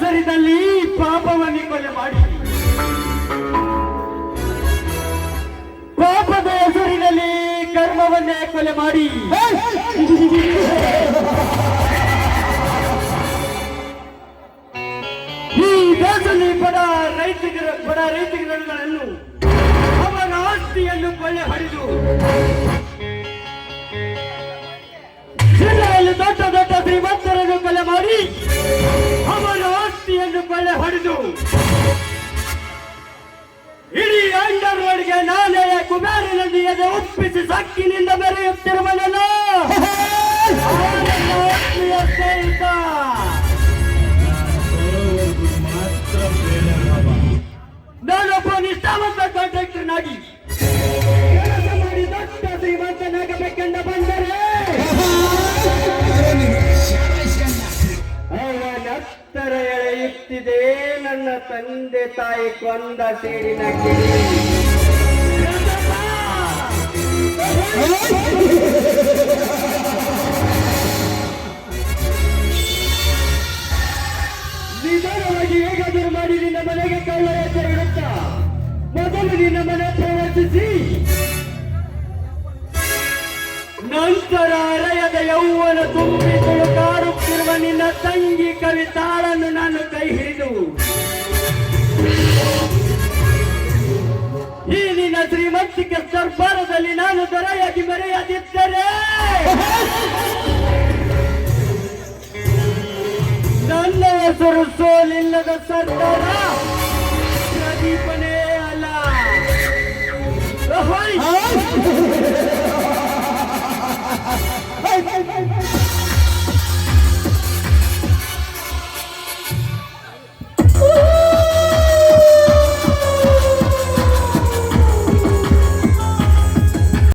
ಹೆಸರಿನಲ್ಲಿ ಪಾಪವನ್ನೇ ಕೊಲೆ ಮಾಡಿ, ಪಾಪದ ಹೆಸರಿನಲ್ಲಿ ಕರ್ಮವನ್ನೇ ಕೊಲೆ ಮಾಡಿ ಈ ದೇಶದಲ್ಲಿ ಬಡ ರೈತರುಗಳನ್ನು ಅವರ ಆಸ್ತಿಯನ್ನು ಕೊಳ್ಳೆ ಹೊಡೆದು ಜಿಲ್ಲೆಯಲ್ಲಿ ದೊಡ್ಡ ದೊಡ್ಡ ಶ್ರೀಮಂತರನ್ನು ಕೊಲೆ ಮಾಡಿ ಅವರ ಆಸ್ತಿಯನ್ನು ಕೊಳ್ಳೆ ಹೊಡೆದು ಇಡೀ ಅಂಡರ್ ರೋಡ್ಗೆ ನಾನೇ ಕುಬೇರನಲ್ಲಿ ಎದೆ ಒಪ್ಪಿಸಿ ಸಕ್ಕಿನಿಂದ ಮೆರೆಯುತ್ತಿರುವನಲ್ಲ ನಾನೊಬ್ಬ ನಿಷ್ಠಾವಂತ ಕಾಂಟ್ರಾಕ್ಟರ್ನಾಗಿ ಕೆಲಸ ಮಾಡಿ ದೊಡ್ಡ ಶ್ರೀಮಂತನಾಗಬೇಕೆಂದ ಬಂದರೆ ಅವನತ್ತರ ಎಳೆಯುತ್ತಿದೆ ನನ್ನ ತಂದೆ ತಾಯಿ ಕೊಂದ ಸೇರಿನ ಕಿಡಿ. ನಿಧಾನವಾಗಿ ಹೇಗಾದರೂ ಮಾಡಿ ನಿನ್ನ ಮನೆಗೆ ಕಳ್ಳ ಹೆಜ್ಜೆ ಇಡುತ್ತಾ ಮೊದಲು ನಿನ್ನ ಮನೆ ಪ್ರವೇಶಿಸಿ ನಂತರ ಅರೆಯದ ಯೌವನ ತುಂಬಿ ತುಳುಕಾಡುತ್ತಿರುವ ನಿನ್ನ ತಂಗಿ ಕವಿತಾಳನ್ನು ನಾನು ಕೈ ಹಿಡಿದು ಈ ನಿನ್ನ ಶ್ರೀಮಂತಿಕೆ ದರ್ಬಾರದಲ್ಲಿ ನಾನು ದೊರೆಯಾಗಿ ಮೆರೆಯದಿದ್ದರೆ ನನ್ನ ಹೆಸರು ಸೋಲಿಲ್ಲದ ಸರ್ದಾರ